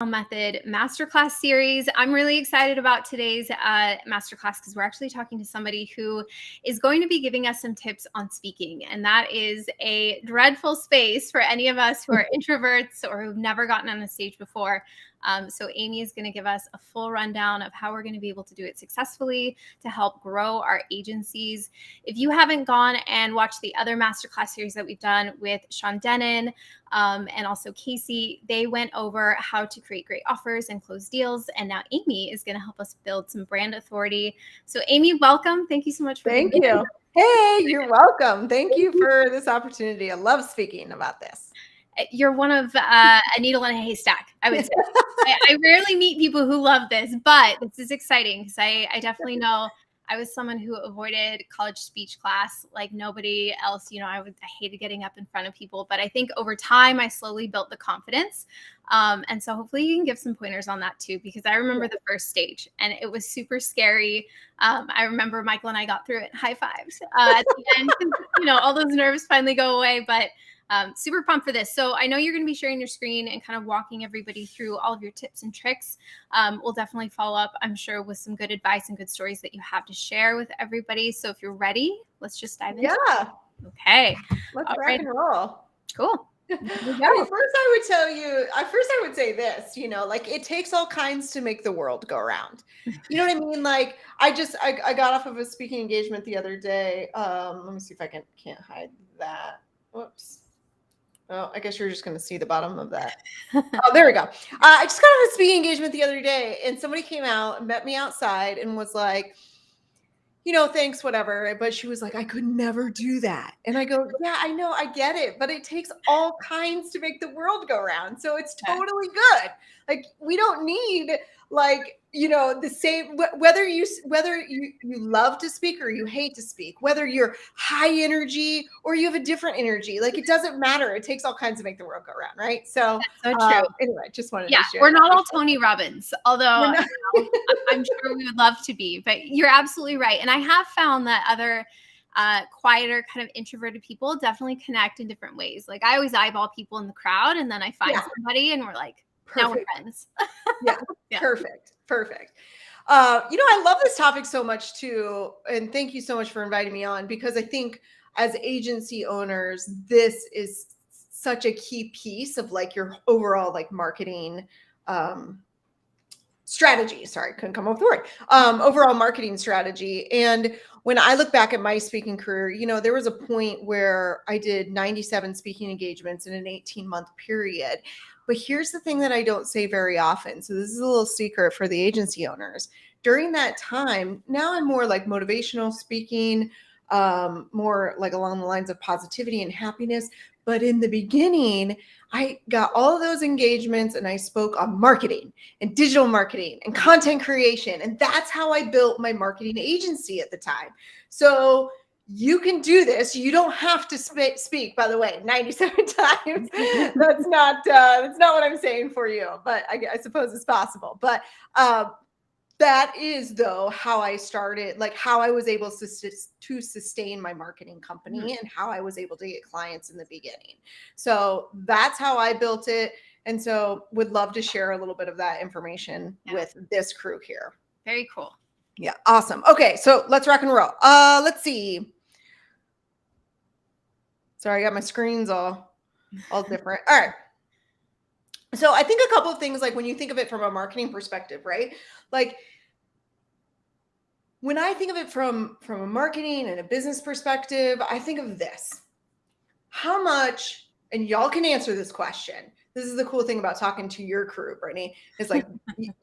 Method Masterclass series. I'm really excited about today's Masterclass because we're actually talking to somebody who is going to be giving us some tips on speaking. And that is a dreadful space for any of us who are introverts or who've never gotten on a stage before. So Amy is going to give us a full rundown of how we're going to be able to do it successfully to help grow our agencies. If you haven't gone and watched the other Masterclass series that we've done with Sean Denon, and also Casey, they went over how to create great offers and close deals. And now Amy is going to help us build some brand authority. So Amy, welcome. Thank you so much for being here. Hey, you're welcome. Thank you for this opportunity. I love speaking about this. You're one of a needle in a haystack, I would say. I rarely meet people who love this, but this is exciting because I definitely know I was someone who avoided college speech class like nobody else. You know, I hated getting up in front of people, but I think over time I slowly built the confidence. And so hopefully you can give some pointers on that too, because I remember the first stage and it was super scary. I remember Michael and I got through it, high fives at the end. You know, all those nerves finally go away, but super pumped for this. So I know you're going to be sharing your screen and kind of walking everybody through all of your tips and tricks. We'll definitely follow up, I'm sure, with some good advice and good stories that you have to share with everybody. So if you're ready, let's just dive into it. Okay. Let's rock and roll. Cool. First I would say this, you know, like it takes all kinds to make the world go around. You know what I mean? Like I got off of a speaking engagement the other day. Let me see if I can't hide that. Whoops. Oh, I guess you're just going to see the bottom of that. Oh, there we go. I just got off a speaking engagement the other day and somebody came out and met me outside and was like, you know, thanks, whatever. But she was like, I could never do that. And I go, yeah, I know, I get it. But it takes all kinds to make the world go round. So it's totally good. Like, we don't need like, you know, the same, whether you love to speak or you hate to speak, whether you're high energy or you have a different energy, like it doesn't matter. It takes all kinds to make the world go round. Right. So, true. Anyway, just wanted to share. We're not all Tony Robbins, although I'm sure we would love to be, but you're absolutely right. And I have found that other quieter kind of introverted people definitely connect in different ways. Like I always eyeball people in the crowd and then I find somebody and we're like, now we're friends. Yeah. Perfect. You know, I love this topic so much too. And thank you so much for inviting me on, because I think as agency owners, this is such a key piece of like your overall like marketing strategy. Sorry, couldn't come up with the word. Overall marketing strategy. And when I look back at my speaking career, you know, there was a point where I did 97 speaking engagements in an 18-month period. But here's the thing that I don't say very often. So this is a little secret for the agency owners. During that time, now I'm more like motivational speaking, more like along the lines of positivity and happiness. But in the beginning, I got all of those engagements and I spoke on marketing and digital marketing and content creation. And that's how I built my marketing agency at the time. So you can do this. You don't have to speak, by the way, 97 times. That's not what I'm saying for you, but I suppose it's possible. But that is, though, how I started, like how I was able to sustain my marketing company and how I was able to get clients in the beginning. So that's how I built it. And so would love to share a little bit of that information with this crew here. Very cool. Yeah. Awesome. Okay. So let's rock and roll. Let's see. Sorry, I got my screens all different. All right. So I think a couple of things, like when you think of it from a marketing perspective, right? Like when I think of it from a marketing and a business perspective, I think of this. How much, and y'all can answer this question. This is the cool thing about talking to your crew, Brittany, is like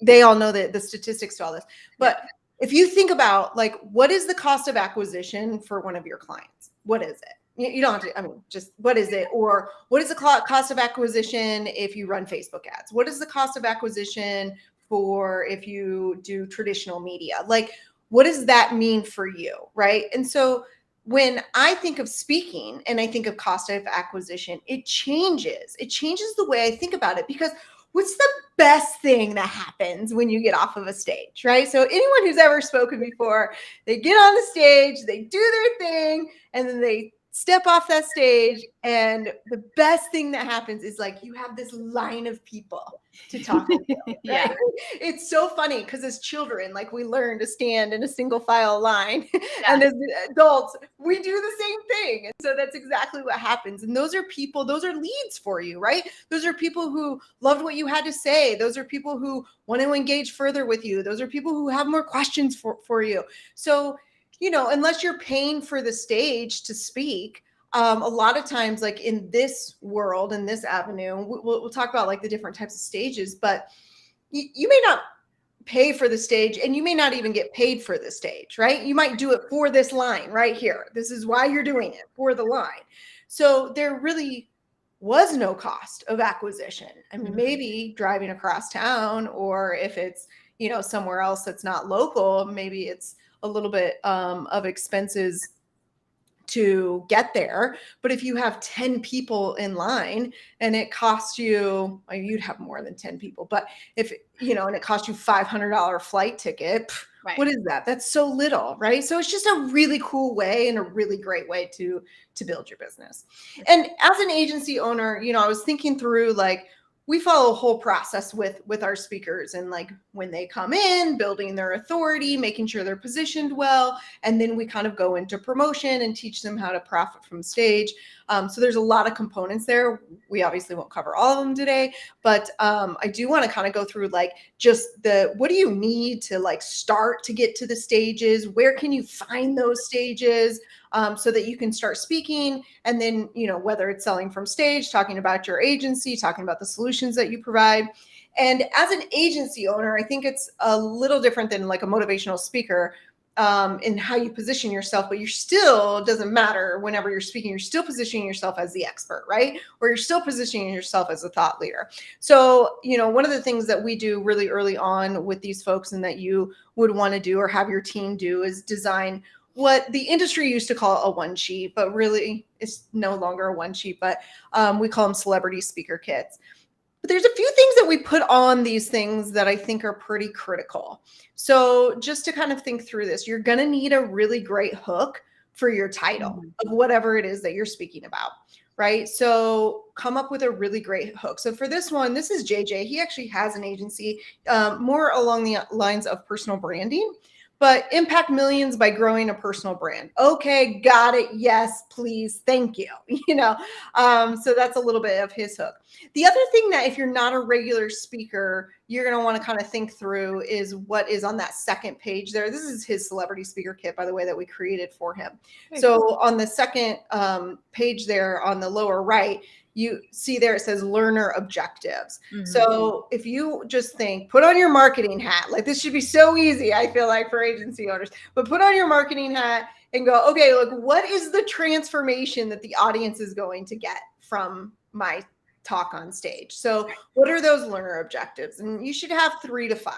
they all know the statistics to all this. But if you think about like, what is the cost of acquisition for one of your clients? What is it? You don't have to, I mean, just what is it? Or what is the cost of acquisition if you run Facebook ads? What is the cost of acquisition for if you do traditional media? Like, what does that mean for you, right? And so when I think of speaking and I think of cost of acquisition, it changes. It changes the way I think about it, because what's the best thing that happens when you get off of a stage, right? So anyone who's ever spoken before, they get on the stage, they do their thing, and then they step off that stage, and the best thing that happens is like you have this line of people to talk to, right? Yeah. It's so funny because as children, like we learn to stand in a single file line, Yeah. and as adults, we do the same thing. And so that's exactly what happens. And those are people, those are leads for you, right? Those are people who loved what you had to say. Those are people who want to engage further with you. Those are people who have more questions for you. So, you know, unless you're paying for the stage to speak, a lot of times, like in this world, in this avenue, we'll talk about like the different types of stages, but you may not pay for the stage and you may not even get paid for the stage, right? You might do it for this line right here. This is why you're doing it, for the line. So there really was no cost of acquisition. I mean, maybe driving across town, or if it's, you know, somewhere else that's not local, maybe it's a little bit of expenses to get there. But if you have 10 people in line and it costs you, well, you'd have more than 10 people, but if, you know, and it costs you $500 flight ticket, Right. what is that? That's so little, right? So it's just a really cool way and a really great way to build your business. And as an agency owner, you know, I was thinking through, like, we follow a whole process with our speakers, and like when they come in, building their authority, making sure they're positioned well, and then we kind of go into promotion and teach them how to profit from stage. So there's a lot of components there. We obviously won't cover all of them today, but I do want to kind of go through like just what do you need to like start to get to the stages? Where can you find those stages? So that you can start speaking. And then, you know, whether it's selling from stage, talking about your agency, talking about the solutions that you provide. And as an agency owner, I think it's a little different than like a motivational speaker in how you position yourself, but you're still, doesn't matter whenever you're speaking, you're still positioning yourself as the expert, right? Or you're still positioning yourself as a thought leader. So, you know, one of the things that we do really early on with these folks, and that you would want to do or have your team do, is design what the industry used to call a one sheet, but really it's no longer a one sheet, but we call them celebrity speaker kits. But there's a few things that we put on these things that I think are pretty critical. So just to kind of think through this, you're going to need a really great hook for your title of whatever it is that you're speaking about, right? So come up with a really great hook. So for this one, this is JJ. He actually has an agency more along the lines of personal branding, but impact millions by growing a personal brand. Okay, got it. Yes, please. Thank you. You know, so that's a little bit of his hook. The other thing that if you're not a regular speaker, you're going to want to kind of think through is what is on that second page there. This is his celebrity speaker kit, by the way, that we created for him. So on the second page there on the lower right, you see there it says learner objectives. So if you just think, put on your marketing hat, like this should be so easy, I feel like, for agency owners, but put on your marketing hat and go, okay, look, what is the transformation that the audience is going to get from my talk on stage? So what are those learner objectives? And you should have 3 to 5.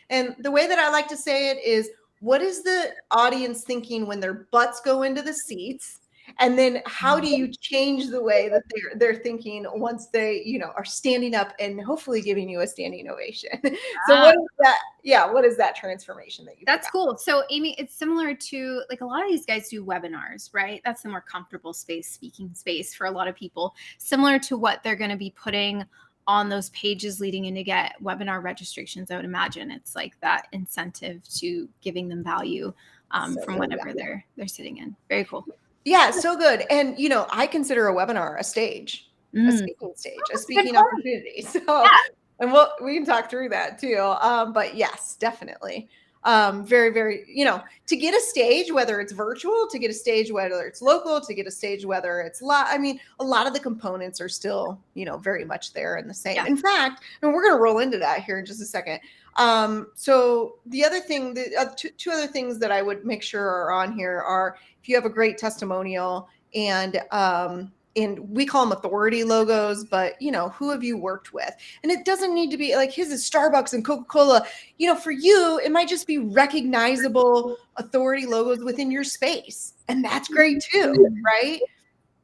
And the way that I like to say it is, what is the audience thinking when their butts go into the seats? And then how do you change the way that they're thinking once they, you know, are standing up and hopefully giving you a standing ovation? So what is that? Yeah, what is that transformation that you? That's cool. So Amy, it's similar to like a lot of these guys do webinars, right? That's the more comfortable space, speaking space for a lot of people, similar to what they're going to be putting on those pages leading in to get webinar registrations. I would imagine it's like that incentive to giving them value from whatever they're sitting in. Very cool. Yeah, so good. And, you know, I consider a webinar a stage, a speaking stage, a speaking opportunity. So, and we can talk through that too. But yes, definitely. Very, very, you know, to get a stage, whether it's virtual, to get a stage, whether it's local, to get a stage, whether it's I mean, a lot of the components are still, you know, very much there and the same. Yeah. In fact, and we're going to roll into that here in just a second. So the other thing, two other things that I would make sure are on here are, if you have a great testimonial, and we call them authority logos, but, you know, who have you worked with? And it doesn't need to be like his is Starbucks and Coca-Cola. You know, for you, it might just be recognizable authority logos within your space. And that's great too, right?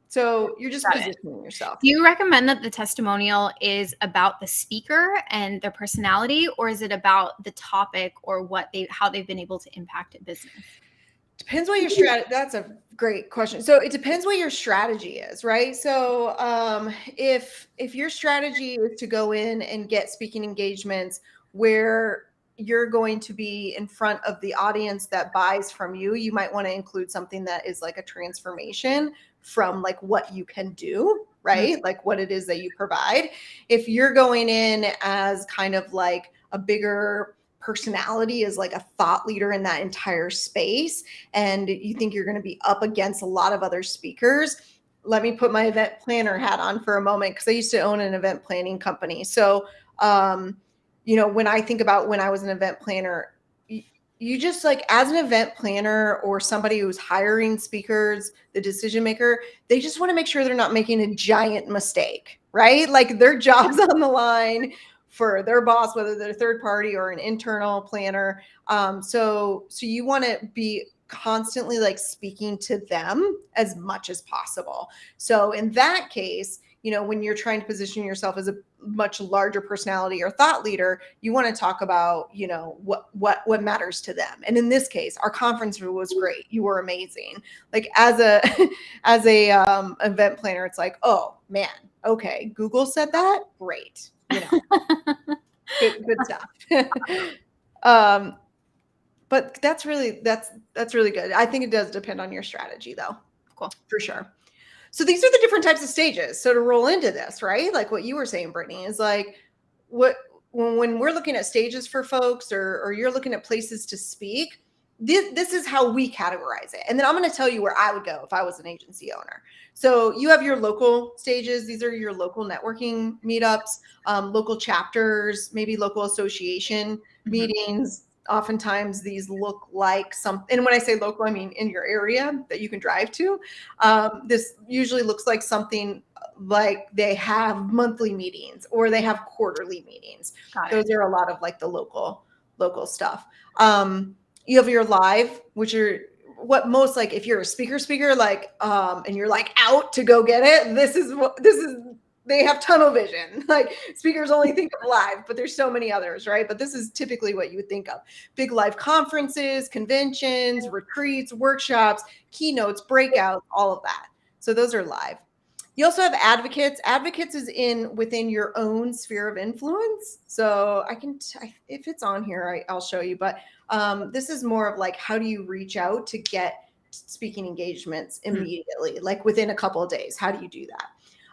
So you're just positioning yourself. Do you recommend that the testimonial is about the speaker and their personality, or is it about the topic or how they've been able to impact a business? Depends what your strategy. That's a great question. So it depends what your strategy is, right? So if your strategy is to go in and get speaking engagements where you're going to be in front of the audience that buys from you, you might want to include something that is like a transformation from like what you can do, right? Like what it is that you provide. If you're going in as kind of like a bigger personality, as like a thought leader in that entire space, and you think you're going to be up against a lot of other speakers, let me put my event planner hat on for a moment, because I used to own an event planning company. So when I think about when I was an event planner, you just like, as an event planner or somebody who's hiring speakers, the decision maker, they just want to make sure they're not making a giant mistake, right? Like their job's on the line for their boss, whether they're a third party or an internal planner. So you want to be constantly like speaking to them as much as possible. So in that case, when you're trying to position yourself as a much larger personality or thought leader, you want to talk about, what matters to them. And in this case, our conference was great. You were amazing. Like as a event planner, it's like, oh man, okay, Google said that, great. Good stuff. But that's really good. I think it does depend on your strategy though. Cool. For sure. So these are the different types of stages. So to roll into this, right? Like what you were saying, Brittany, is like when we're looking at stages for folks, or you're looking at places to speak, this is how we categorize it. And then I'm going to tell you where I would go if I was an agency owner. So you have your local stages. These are your local networking meetups, local chapters, maybe local association meetings. Oftentimes these look like and when I say local, I mean in your area that you can drive to. This usually looks like something like they have monthly meetings or they have quarterly meetings. Those are a lot of like the local stuff. You have your live, which are what most, like if you're a speaker, like, and you're like out to go get it. They have tunnel vision. Like speakers only think of live, but there's so many others, right? But this is typically what you would think of. Big live conferences, conventions, retreats, workshops, keynotes, breakouts, all of that. So those are live. You also have advocates. Advocates is within your own sphere of influence. So if it's on here, I'll show you. But this is more of like, how do you reach out to get speaking engagements immediately, like within a couple of days? How do you do that?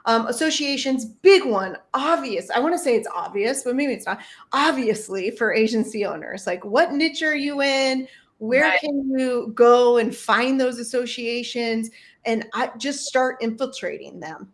Associations, big one, obvious. I want to say it's obvious, but maybe it's not. Obviously, for agency owners, like what niche are you in? Where can you go and find those associations? And I just start infiltrating them,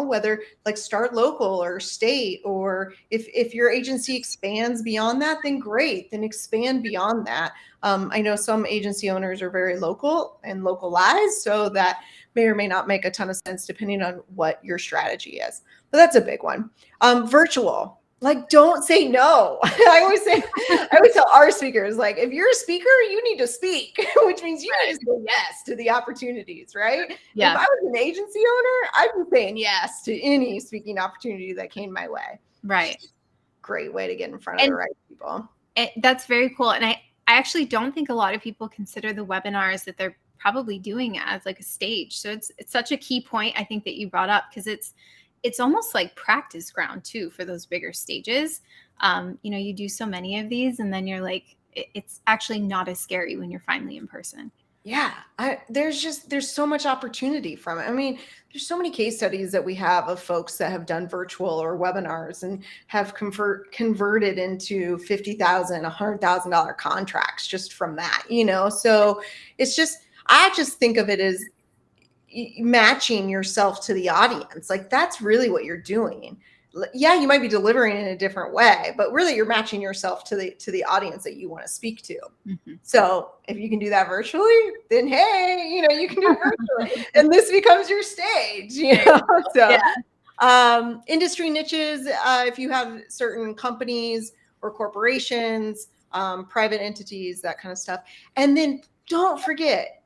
whether like start local or state, or if your agency expands beyond that, then great, then expand beyond that. I know some agency owners are very local and localized, so that may or may not make a ton of sense depending on what your strategy is. But that's a big one. Virtual, like don't say no. I always tell our speakers, like if you're a speaker, you need to speak, which means you need to say yes to the opportunities, right? Yeah. If I was an agency owner, I'd be saying yes to any speaking opportunity that came my way. Right. Great way to get in front of the right people. That's very cool. And I actually don't think a lot of people consider the webinars that they're probably doing as like a stage. So it's such a key point, I think, that you brought up, because it's almost like practice ground too for those bigger stages. You do so many of these, and then you're like, it's actually not as scary when you're finally in person. Yeah, there's so much opportunity from it. I mean, there's so many case studies that we have of folks that have done virtual or webinars and have converted into $50,000, $100,000 contracts just from that, So it's just, I just think of it as matching yourself to the audience. Like that's really what you're doing. Yeah, you might be delivering in a different way, but really you're matching yourself to the audience that you want to speak to. So if you can do that virtually, then hey, you can do it virtually, and this becomes your stage. So yeah. Industry niches, if you have certain companies or corporations, private entities, that kind of stuff, and then don't forget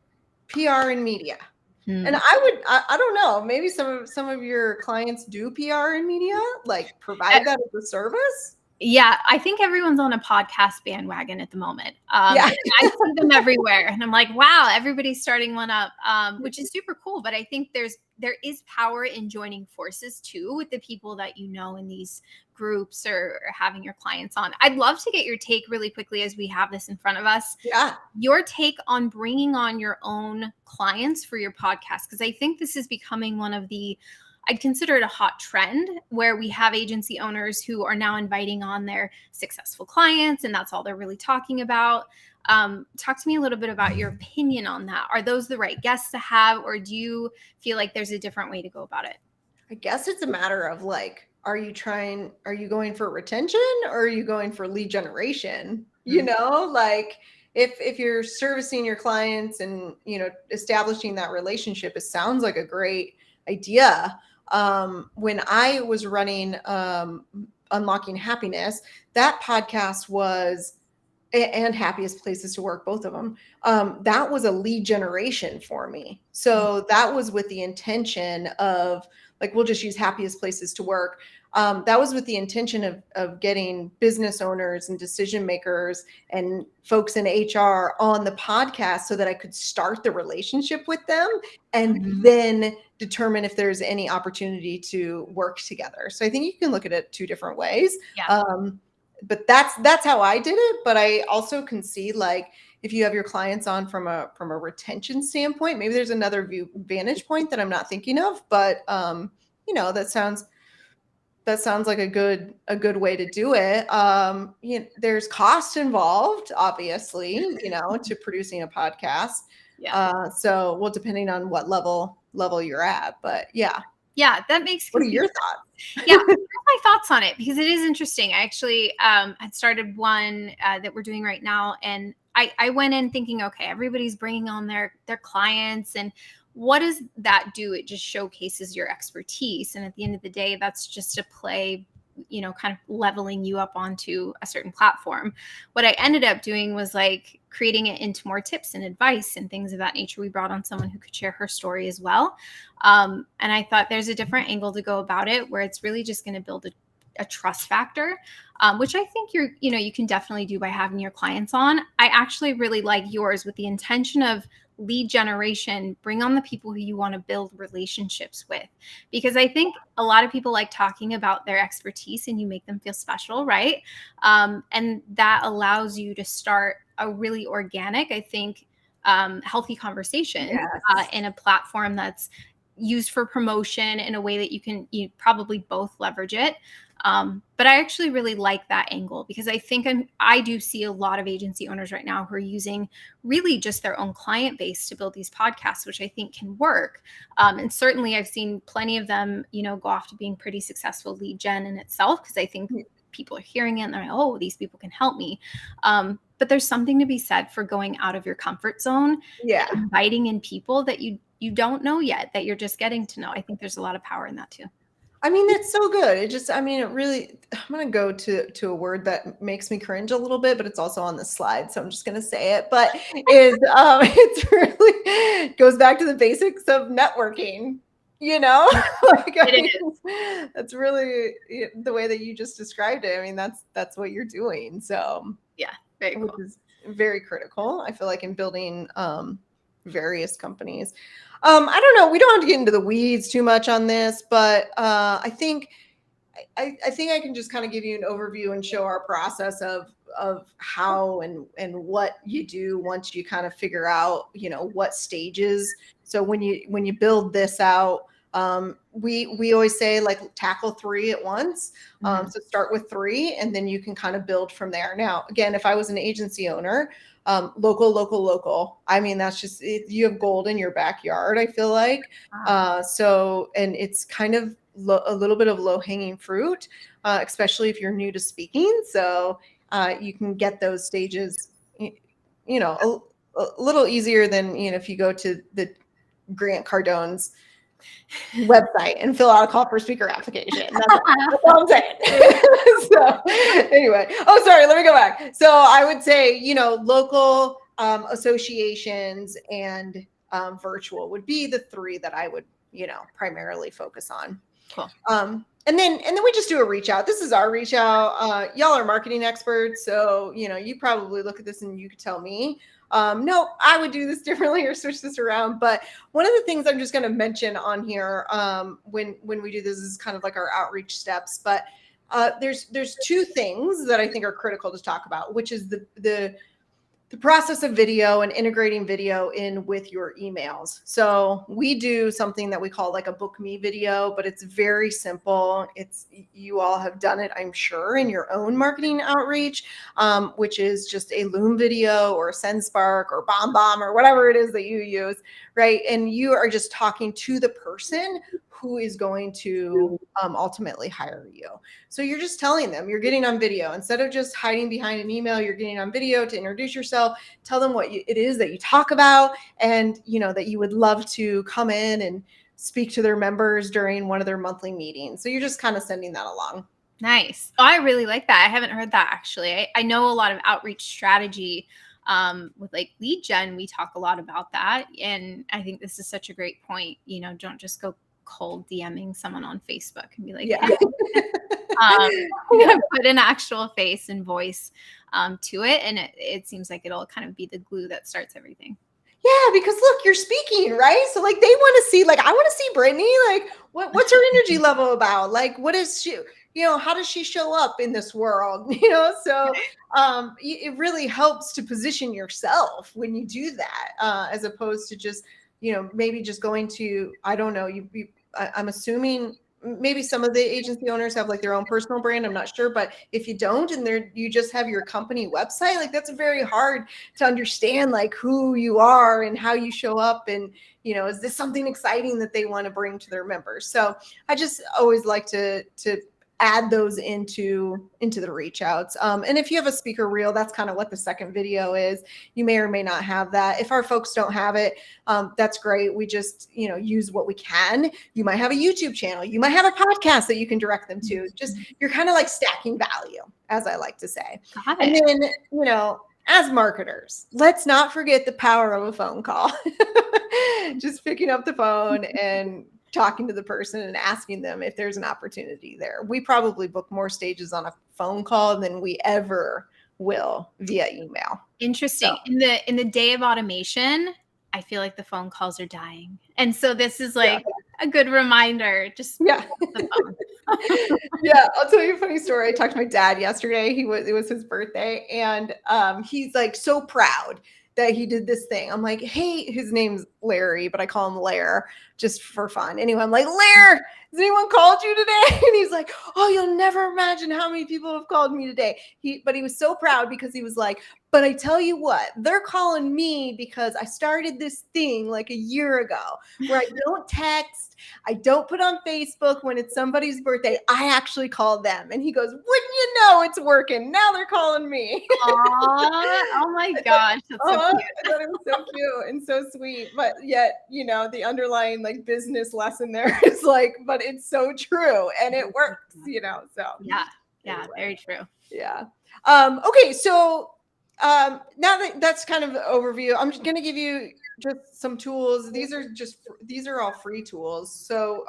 PR and media. And I don't know, maybe some of your clients do PR and media, like provide that as a service. Yeah, I think everyone's on a podcast bandwagon at the moment. Yeah. I see them everywhere, and I'm like, wow, everybody's starting one up, which is super cool. But I think there is power in joining forces too with the people that you know in these groups or having your clients on. I'd love to get your take really quickly as we have this in front of us. Yeah. Your take on bringing on your own clients for your podcast, because I think this is becoming one of the I'd consider it a hot trend where we have agency owners who are now inviting on their successful clients, and that's all they're really talking about. Talk to me a little bit about your opinion on that. Are those the right guests to have, or do you feel like there's a different way to go about it? I guess it's a matter of like, are you going for retention or are you going for lead generation? You know, like if you're servicing your clients and, establishing that relationship, it sounds like a great idea. When I was running Unlocking Happiness, that podcast was and Happiest Places to Work, both of them. That was a lead generation for me. So that was with the intention of like, we'll just use Happiest Places to Work. That was with the intention of getting business owners and decision makers and folks in HR on the podcast so that I could start the relationship with them and then determine if there's any opportunity to work together. So I think you can look at it two different ways. Yeah. But that's how I did it. But I also can see like if you have your clients on from a retention standpoint, maybe there's another vantage point that I'm not thinking of. But that sounds like a good way to do it. There's cost involved, obviously, to producing a podcast. Yeah. So well, depending on what level you're at, but yeah. Yeah, that makes What are your thoughts? Yeah, my thoughts on it because it is interesting. I actually had started one that we're doing right now, and I went in thinking, okay, everybody's bringing on their clients, and what does that do? It just showcases your expertise, and at the end of the day, that's just a play, kind of leveling you up onto a certain platform. What I ended up doing was like creating it into more tips and advice and things of that nature. We brought on someone who could share her story as well. And I thought there's a different angle to go about it where it's really just going to build a trust factor, which I think you can definitely do by having your clients on. I actually really like yours with the intention of lead generation. Bring on the people who you want to build relationships with, because I think a lot of people like talking about their expertise and you make them feel special, right? And that allows you to start a really organic, I think, healthy conversation. Yes. In a platform that's used for promotion in a way that you probably both leverage it. But I actually really like that angle because I think I do see a lot of agency owners right now who are using really just their own client base to build these podcasts, which I think can work. And certainly I've seen plenty of them, go off to being pretty successful lead gen in itself because I think people are hearing it and they're like, oh, these people can help me. But there's something to be said for going out of your comfort zone, Yeah. inviting in people that you don't know yet, that you're just getting to know. I think there's a lot of power in that too. I mean, that's so good. It really, I'm going to go to a word that makes me cringe a little bit, but it's also on the slide. So I'm just going to say it, but it's really goes back to the basics of networking, that's really the way that you just described it. I mean, that's what you're doing. So yeah, very cool. Which is very critical. I feel like in building, various companies. I don't know. We don't have to get into the weeds too much on this, but I think I can just kind of give you an overview and show our process of how and what you do once you kind of figure out, what stages. So when you build this out, we always say like tackle 3 at once. So start with 3 and then you can kind of build from there. Now, again, if I was an agency owner, local. I mean, that's just you have gold in your backyard, I feel like. So, and it's kind of a little bit of low hanging fruit, especially if you're new to speaking. So you can get those stages, a little easier than, if you go to the Grant Cardone's website and fill out a call for speaker application. That's all I'm saying. So anyway, sorry, let me go back. So I would say, local associations and virtual would be the 3 that I would, primarily focus on. Cool. And then we just do a reach out. This is our reach out. Y'all are marketing experts, so you probably look at this and you could tell me, no, I would do this differently or switch this around. But one of the things I'm just going to mention on here, when we do this, is kind of like our outreach steps. But there's two things that I think are critical to talk about, which is the process of video and integrating video in with your emails. So we do something that we call like a book me video, but it's very simple. You all have done it, I'm sure, in your own marketing outreach, which is just a Loom video or a SendSpark or BombBomb or whatever it is that you use, right? And you are just talking to the person who is going to ultimately hire you. So you're just telling them, you're getting on video. Instead of just hiding behind an email, you're getting on video to introduce yourself, tell them what it is that you talk about, and that you would love to come in and speak to their members during one of their monthly meetings. So you're just kind of sending that along. Nice. Oh, I really like that. I haven't heard that actually. I know a lot of outreach strategy with like lead gen. We talk a lot about that. And I think this is such a great point. Don't just go cold DMing someone on Facebook and be like, yeah. Hey. I'm gonna put an actual face and voice to it, and it seems like it'll kind of be the glue that starts everything. Yeah, because look, you're speaking, right? So like they want to see, like, I want to see Brittany, like what's her energy level about? Like, what is she, how does she show up in this world? So it really helps to position yourself when you do that, as opposed to just, maybe just going to, I don't know, I'm assuming maybe some of the agency owners have like their own personal brand. I'm not sure, but if you don't, and you just have your company website, like that's very hard to understand, like who you are and how you show up. And, is this something exciting that they want to bring to their members? So I just always like to add those into the reach outs. And if you have a speaker reel, that's kind of what the second video is. You may or may not have that. If our folks don't have it, that's great. We just, use what we can. You might have a YouTube channel. You might have a podcast that you can direct them to. Just, you're kind of like stacking value, as I like to say. Got it. And then, as marketers, let's not forget the power of a phone call. Just picking up the phone and talking to the person and asking them if there's an opportunity there. We probably book more stages on a phone call than we ever will via email. Interesting. So, in the day of automation, I feel like the phone calls are dying. And so this is like a good reminder. Just the phone. Yeah, I'll tell you a funny story. I talked to my dad yesterday. It was his birthday, and he's like so proud that he did this thing. I'm like, hey, his name's Larry, but I call him Lair just for fun. Anyway, I'm like, Lair, has anyone called you today? And he's like, oh, you'll never imagine how many people have called me today. But he was so proud because he was like, but I tell you what, they're calling me because I started this thing like a year ago where I don't text, I don't put on Facebook when it's somebody's birthday. I actually call them. And he goes, wouldn't you know it's working? Now they're calling me. Aww, oh my gosh. That's so cute. I thought it was so cute and so sweet. But yet, the underlying like business lesson there is like, but it's so true and it works, so. Yeah, anyway. Very true. Yeah. Okay. So now that's kind of the overview, I'm just going to give you just some tools. These are all free tools. So,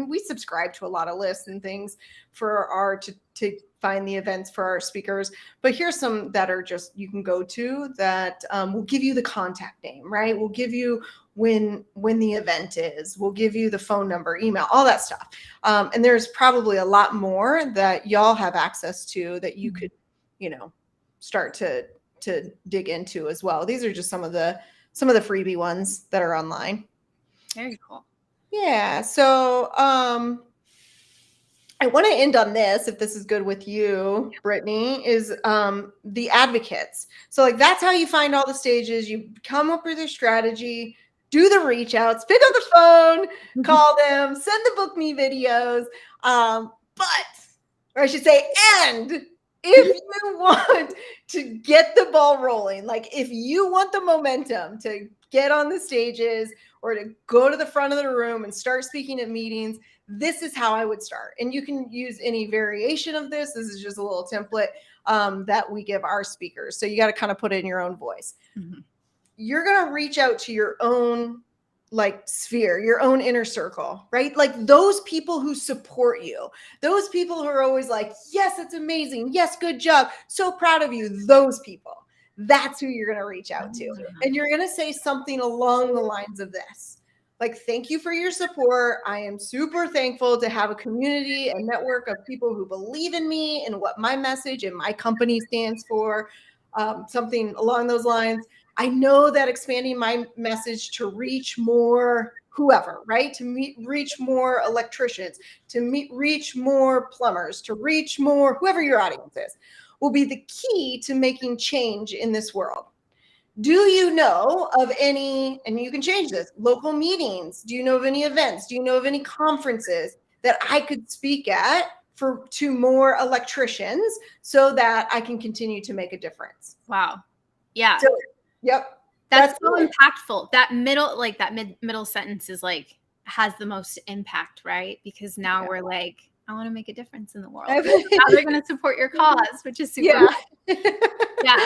we subscribe to a lot of lists and things for to find the events for our speakers, but here's some that are just, you can go to that, will give you the contact name, right? We'll give you when the event is, we'll give you the phone number, email, all that stuff. And there's probably a lot more that y'all have access to that you could, start to dig into as well. These are just some of the freebie ones that are online. Very cool. Yeah. So I want to end on this, if this is good with you, Brittany, is the advocates. So like that's how you find all the stages. You come up with your strategy, do the reach outs, pick up the phone, call them, send the book me videos. Or I should say, and if you want to get the ball rolling, like if you want the momentum to get on the stages or to go to the front of the room and start speaking at meetings, this is how I would start. And you can use any variation of this. This is just a little template that we give our speakers. So you got to kind of put it in your own voice. Mm-hmm. You're going to reach out to your own like sphere, your own inner circle, right? Like those people who support you, those people who are always like, yes, it's amazing. Yes, good job. So proud of you. Those people, that's who you're going to reach out to. And you're going to say something along the lines of this. Like, thank you for your support. I am super thankful to have a community, a network of people who believe in me and what my message and my company stands for. Something along those lines. I know that expanding my message to reach more whoever, right? To reach more electricians, to reach more plumbers, to reach more whoever your audience is, will be the key to making change in this world. Do you know of any, and you can change this, local meetings? Do you know of any events? Do you know of any conferences that I could speak at to more electricians so that I can continue to make a difference? Wow. Yeah. So, yep. That's so impactful. That middle sentence is like, has the most impact, right? Because now we're like, I want to make a difference in the world. Now they're going to support your cause, which is super cool. Yeah.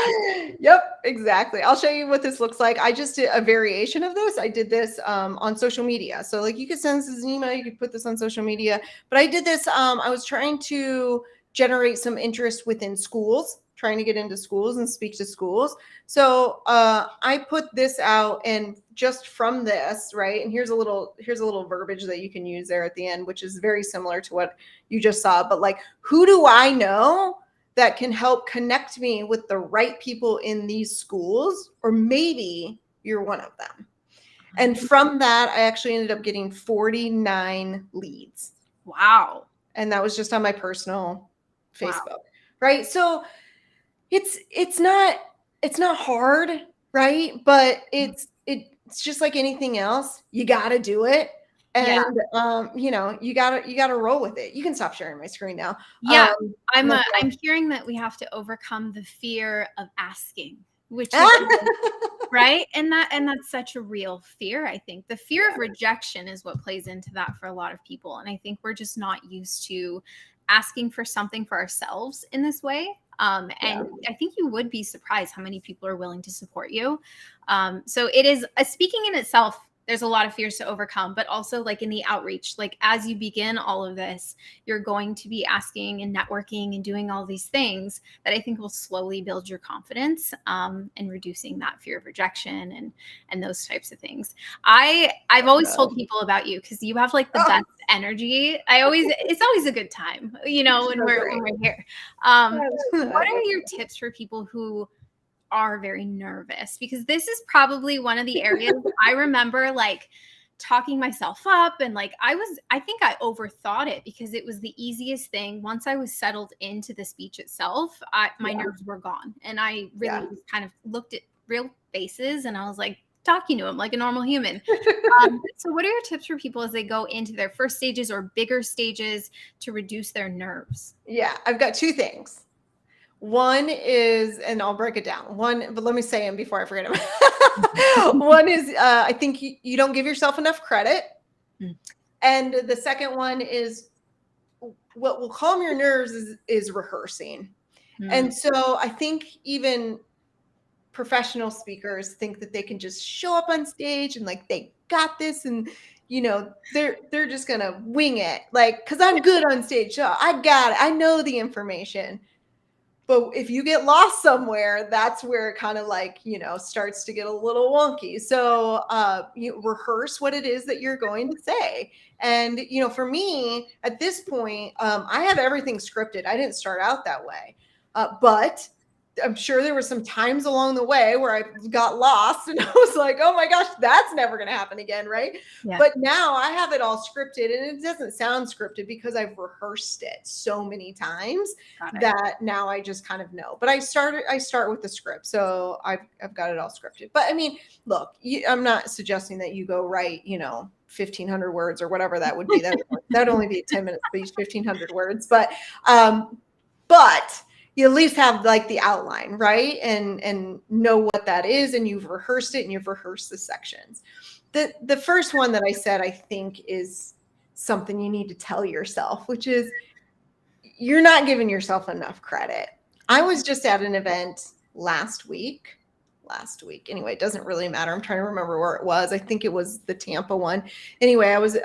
Yep, exactly. I'll show you what this looks like. I just did a variation of this. I did this on social media. So like you could send this as an email, you could put this on social media, but I did this. I was trying to generate some interest within schools, trying to get into schools and speak to schools. So I put this out, and just from this, right? And here's a little verbiage that you can use there at the end, which is very similar to what you just saw. But like, who do I know that can help connect me with the right people in these schools? Or maybe you're one of them. And from that, I actually ended up getting 49 leads. Wow. And that was just on my personal Facebook, right? So it's not hard, right? But it's just like anything else. You got to do it. And you know, you gotta roll with it. You can stop sharing my screen now. Yeah, I'm hearing that we have to overcome the fear of asking, which is right, and that's such a real fear. I think the fear of rejection is what plays into that for a lot of people, and I think we're just not used to asking for something for ourselves in this way. And I think you would be surprised how many people are willing to support you. So it is speaking in itself. There's a lot of fears to overcome, but also like in the outreach, like as you begin all of this, you're going to be asking and networking and doing all these things that I think will slowly build your confidence and reducing that fear of rejection and those types of things. I've always told people about you because you have like the best energy. It's always a good time, you know, when we're here. What are your tips for people who are very nervous? Because this is probably one of the areas I remember like talking myself up, and like I think I overthought it because it was the easiest thing. Once I was settled into the speech itself, my nerves were gone, and I really just kind of looked at real faces and I was like talking to them like a normal human. So what are your tips for people as they go into their first stages or bigger stages to reduce their nerves? Yeah, I've got two things. One is, and I'll break it down. One, but let me say them before I forget them. One is, I think you don't give yourself enough credit. And the second one is, what will calm your nerves is rehearsing. And so I think even professional speakers think that they can just show up on stage and like they got this, and you know they're just gonna wing it, like, because I'm good on stage, so I got it, I know the information. But if you get lost somewhere, that's where it kind of like, you know, starts to get a little wonky. So you rehearse what it is that you're going to say. And, you know, for me at this point, I have everything scripted. I didn't start out that way. But I'm sure there were some times along the way where I got lost and I was like, oh my gosh, that's never going to happen again. Right. Yeah. But now I have it all scripted, and it doesn't sound scripted because I've rehearsed it so many times that now I just kind of know. But I start with the script. So I've got it all scripted. But I mean, look, I'm not suggesting that you go write, you know, 1,500 words or whatever that would be. That would only be a 10-minute speech, 1,500 words. But you at least have like the outline, right? And know what that is, and you've rehearsed it, and you've rehearsed the sections. The first one that I said, I think, is something you need to tell yourself, which is you're not giving yourself enough credit. I was just at an event last week, last week. Anyway, it doesn't really matter. I'm trying to remember where it was. I think it was the Tampa one. Anyway, I was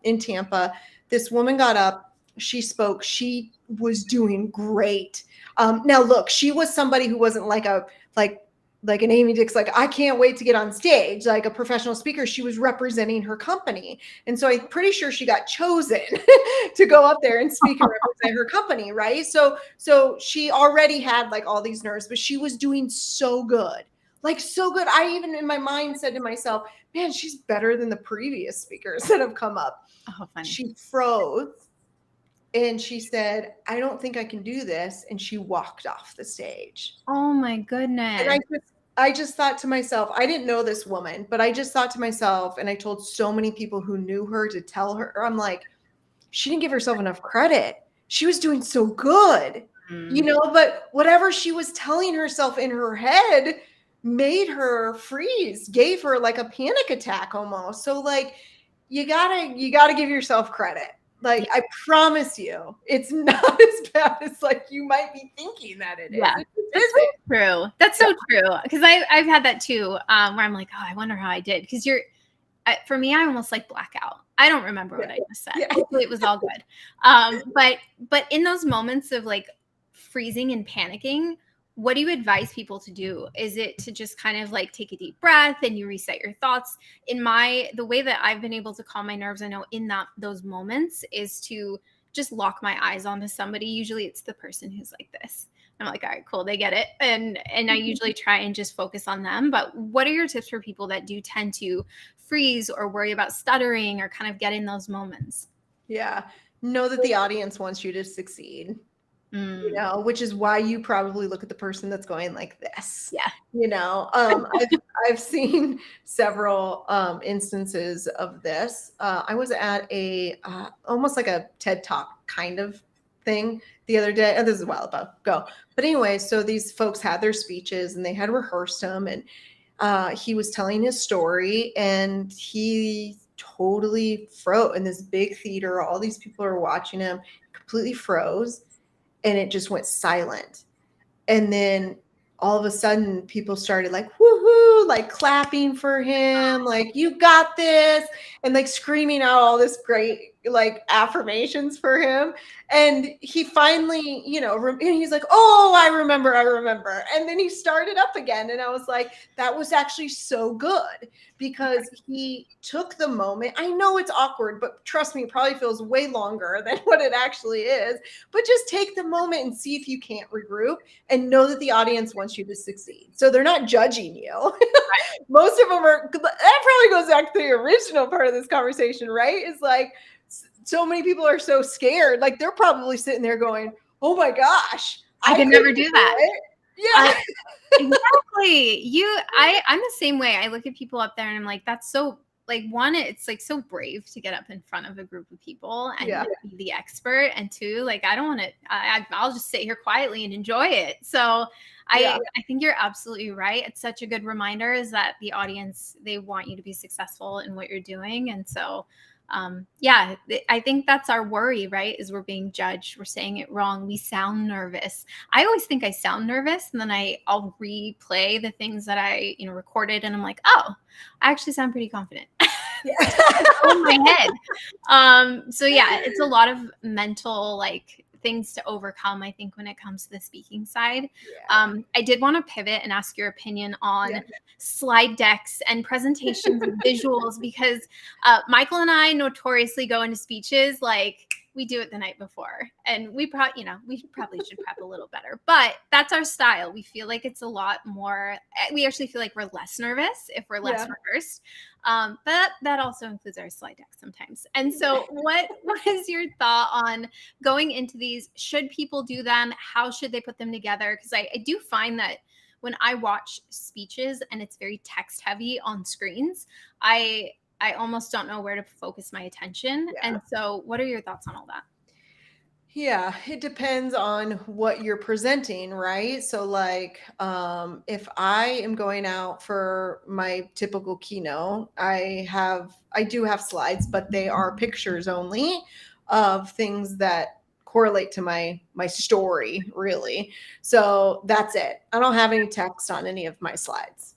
in Tampa. This woman got up. She spoke. She was doing great. Now, look, she was somebody who wasn't like an Amy Dix, like, I can't wait to get on stage, like a professional speaker. She was representing her company. And so I'm pretty sure she got chosen to go up there and speak and represent her company, right? So she already had like all these nerves, but she was doing so good. Like so good. I even in my mind said to myself, man, she's better than the previous speakers that have come up. Oh, funny. She froze and she said, I don't think I can do this. And she walked off the stage. Oh my goodness. And I just thought to myself, I didn't know this woman, but I just thought to myself, and I told so many people who knew her to tell her, I'm like, she didn't give herself enough credit. She was doing so good, but whatever she was telling herself in her head made her freeze, gave her like a panic attack almost. So like, you gotta give yourself credit. Like, I promise you, it's not as bad as like you might be thinking that it is. Yeah, that's so true. That's so true. Because I've had that too, where I'm like, oh, I wonder how I did. Because for me, I almost like black out. I don't remember what I just said. Hopefully it was all good. But in those moments of like freezing and panicking, what do you advise people to do? Is it to just kind of like take a deep breath and you reset your thoughts? The way that I've been able to calm my nerves, I know in those moments, is to just lock my eyes onto somebody. Usually it's the person who's like this. I'm like, all right, cool, they get it. And I usually try and just focus on them. But what are your tips for people that do tend to freeze or worry about stuttering or kind of get in those moments? Yeah. Know that the audience wants you to succeed. Which is why you probably look at the person that's going like this. Yeah. I've seen several instances of this. I was at a almost like a TED Talk kind of thing the other day. This is a while ago. But anyway, so these folks had their speeches and they had rehearsed them, and he was telling his story, and he totally froze in this big theater. All these people are watching him, completely froze. And it just went silent. And then all of a sudden people started like, woohoo, like clapping for him, like, you got this, and like screaming out all this great like affirmations for him. And he finally, and he's like, oh, I remember. And then he started up again. And I was like, that was actually so good, because he took the moment. I know it's awkward, but trust me, it probably feels way longer than what it actually is. But just take the moment and see if you can't regroup, and know that the audience wants you to succeed. So they're not judging you. Most of them are. That probably goes back to the original part of this conversation, right? It's like, so many people are so scared. Like, they're probably sitting there going, oh my gosh, I can never do that. Yeah. Exactly. I'm the same way. I look at people up there and I'm like, that's so, like, one, it's like so brave to get up in front of a group of people and be the expert. And two, like, I don't want to, I'll just sit here quietly and enjoy it. So I think you're absolutely right. It's such a good reminder, is that the audience, they want you to be successful in what you're doing. And so I think that's our worry, right? Is we're being judged. We're saying it wrong. We sound nervous. I always think I sound nervous, and then I'll replay the things that I, recorded, and I'm like, oh, I actually sound pretty confident. In my head. So yeah, it's a lot of mental like things to overcome, I think, when it comes to the speaking side. I did want to pivot and ask your opinion on slide decks and presentations and visuals, because Michael and I notoriously go into speeches like we do it the night before, and we probably should prep a little better, but that's our style. We feel like it's a lot more, we actually feel like we're less nervous if we're less rehearsed. But that also includes our slide deck sometimes. And so what is your thought on going into these? Should people do them? How should they put them together? Because I do find that when I watch speeches and it's very text heavy on screens, I almost don't know where to focus my attention. And so what are your thoughts on all that? Yeah, it depends on what you're presenting, right? So like, if I am going out for my typical keynote, I do have slides, but they are pictures only of things that correlate to my story, really. So that's it. I don't have any text on any of my slides.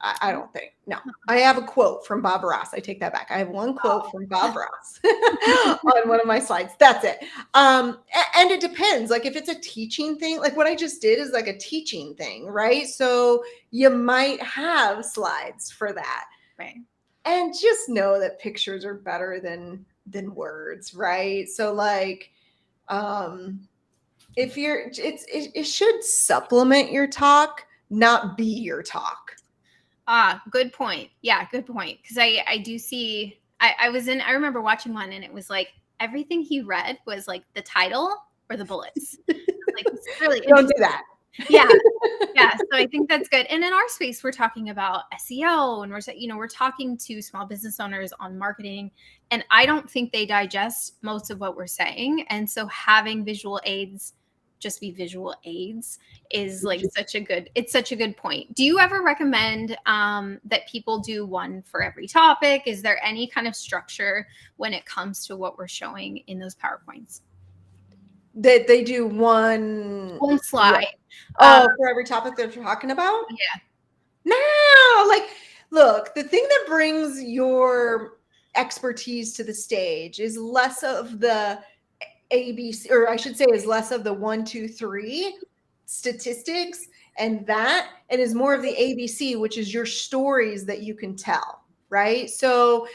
I don't think. No, I have a quote from Bob Ross. I take that back. I have one quote from Bob Ross on one of my slides. That's it. And it depends. Like if it's a teaching thing, like what I just did is like a teaching thing, right? So you might have slides for that. Right. And just know that pictures are better than words, right? So like if it should supplement your talk, not be your talk. Good point. Yeah, good point. Because I do see, I remember watching one and it was like everything he read was like the title or the bullets. Like, it's really Don't do that. Yeah. Yeah. So I think that's good. And in our space, we're talking about SEO and we're talking to small business owners on marketing. And I don't think they digest most of what we're saying. And so having visual aids just be visual aids is like such a good point. Do you ever recommend that people do one for every topic? Is there any kind of structure when it comes to what we're showing in those PowerPoints? That they do one slide. For every topic they're talking about? Yeah. No, like, look, the thing that brings your expertise to the stage is less of the ABC, or I should say is less of the 1, 2, 3 statistics and that, and is more of the ABC, which is your stories that you can tell, right? So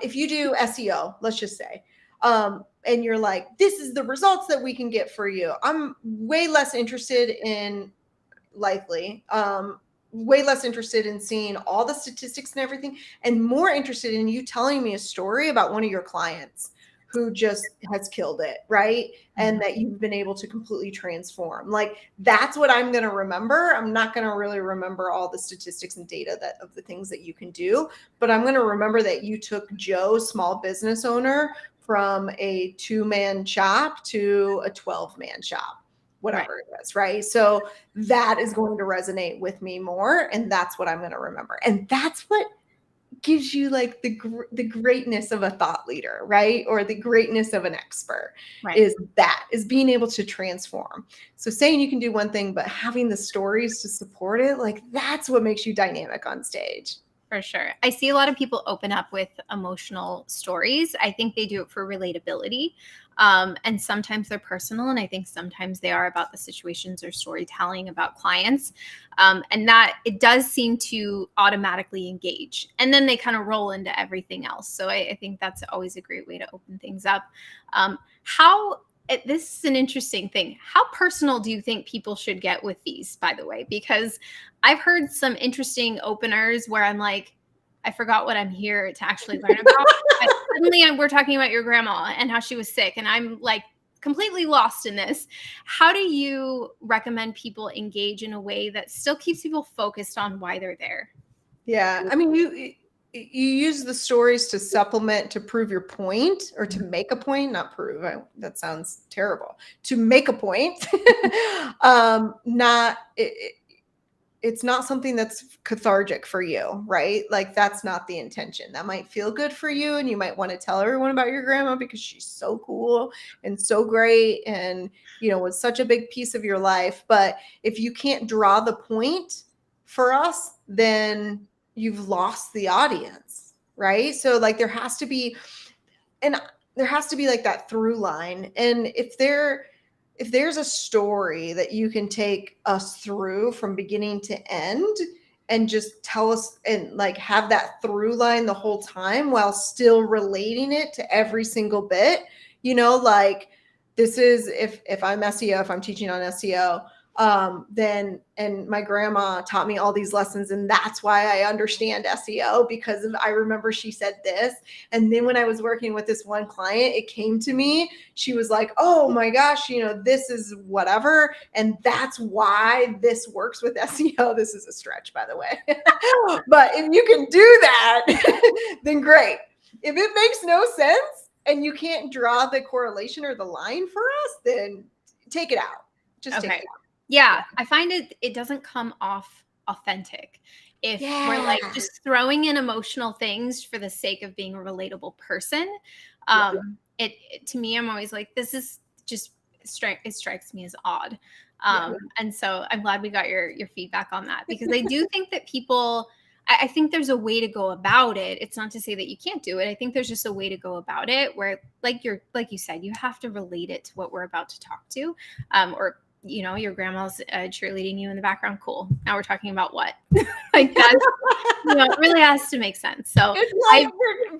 if you do SEO, let's just say, and you're like, this is the results that we can get for you. I'm way less interested in way less interested in seeing all the statistics and everything, and more interested in you telling me a story about one of your clients who just has killed it, right? And that you've been able to completely transform. Like that's what I'm going to remember. I'm not going to really remember all the statistics and data of the things that you can do, but I'm going to remember that you took Joe, small business owner, from a 2-man shop to a 12-man shop, whatever it is, right? So that is going to resonate with me more, and that's what I'm going to remember. And that's what gives you like the greatness of a thought leader, right? Or the greatness of an expert, right. is being able to transform. So saying you can do one thing, but having the stories to support it, like that's what makes you dynamic on stage. For sure. I see a lot of people open up with emotional stories. I think they do it for relatability. And sometimes they're personal. And I think sometimes they are about the situations or storytelling about clients. And that it does seem to automatically engage. And then they kind of roll into everything else. So I think that's always a great way to open things up. This is an interesting thing. How personal do you think people should get with these, by the way? Because I've heard some interesting openers where I'm like, I forgot what I'm here to actually learn about. Suddenly we're talking about your grandma and how she was sick. And I'm like completely lost in this. How do you recommend people engage in a way that still keeps people focused on why they're there? Yeah. I mean, you use the stories to supplement, to prove your point, or to make a point, not prove. That sounds terrible. To make a point. It's not something that's cathartic for you, right? Like that's not the intention. That might feel good for you, and you might want to tell everyone about your grandma because she's so cool and so great and, was such a big piece of your life. But if you can't draw the point for us, then you've lost the audience, right? So like there has to be like that through line. And if there's a story that you can take us through from beginning to end and just tell us and like have that through line the whole time while still relating it to every single bit, like this is if I'm SEO, if I'm teaching on SEO, then, and my grandma taught me all these lessons, and that's why I understand SEO because I remember she said this. And then when I was working with this one client, it came to me, she was like, oh my gosh, this is whatever. And that's why this works with SEO. This is a stretch, by the way. But if you can do that, then great. If it makes no sense and you can't draw the correlation or the line for us, then take it out. Just take it out. Yeah, I find it doesn't come off authentic if we're like just throwing in emotional things for the sake of being a relatable person. It to me, I'm always like, this is just it strikes me as odd. And so I'm glad we got your feedback on that, because I do think that people I think there's a way to go about it. It's not to say that you can't do it. I think there's just a way to go about it where, like you said, you have to relate it to what we're about to talk to, or your grandma's cheerleading you in the background. Cool. Now we're talking about what? Like that. It really has to make sense. So it's like,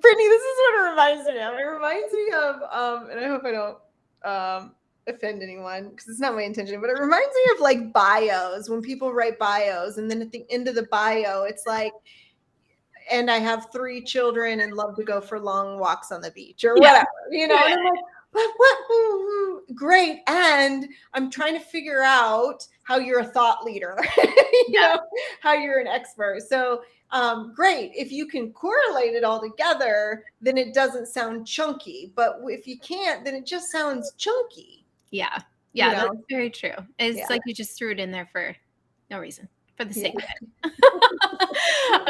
Brittany, this is what it reminds me of. It reminds me of, and I hope I don't offend anyone because it's not my intention, but it reminds me of like bios, when people write bios and then at the end of the bio, it's like, and I have 3 children and love to go for long walks on the beach or whatever, and I'm like, what? Great. And I'm trying to figure out how you're a thought leader, how you're an expert. So great. If you can correlate it all together, then it doesn't sound chunky. But if you can't, then it just sounds chunky. Yeah. Yeah. That's very true. It's like you just threw it in there for no reason, for the sake of it.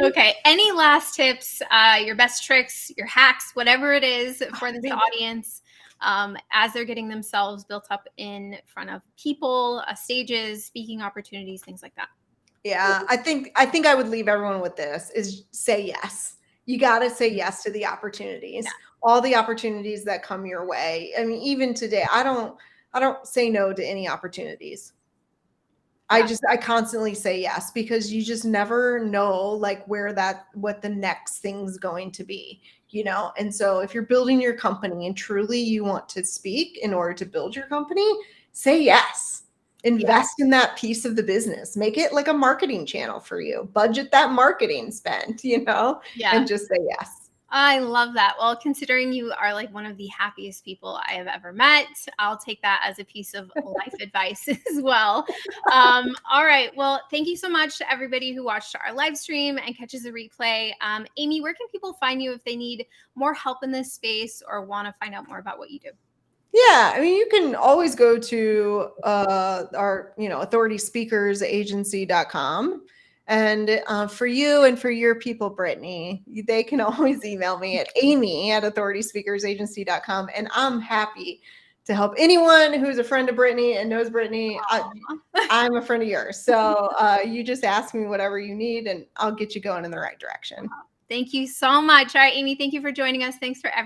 Okay. Any last tips, your best tricks, your hacks, whatever it is for this audience, as they're getting themselves built up in front of people, stages, speaking opportunities, things like that? Yeah, I think I would leave everyone with this: is say yes. You got to say yes to the opportunities, all the opportunities that come your way. I mean, even today, I don't say no to any opportunities. I constantly say yes, because you just never know like what the next thing's going to be, And so if you're building your company and truly you want to speak in order to build your company, say yes. Invest in that piece of the business. Make it like a marketing channel for you. Budget that marketing spend, and just say yes. I love that. Well, considering you are like one of the happiest people I have ever met, I'll take that as a piece of life advice as well. All right. Well, thank you so much to everybody who watched our live stream and catches the replay. Amy, where can people find you if they need more help in this space or want to find out more about what you do? Yeah, I mean, you can always go to our, authorityspeakersagency.com. And for you and for your people, Brittany, they can always email me at amy@authorityspeakersagency.com. And I'm happy to help anyone who's a friend of Brittany and knows Brittany. I'm a friend of yours. So you just ask me whatever you need and I'll get you going in the right direction. Thank you so much. All right, Amy, thank you for joining us. Thanks for everything.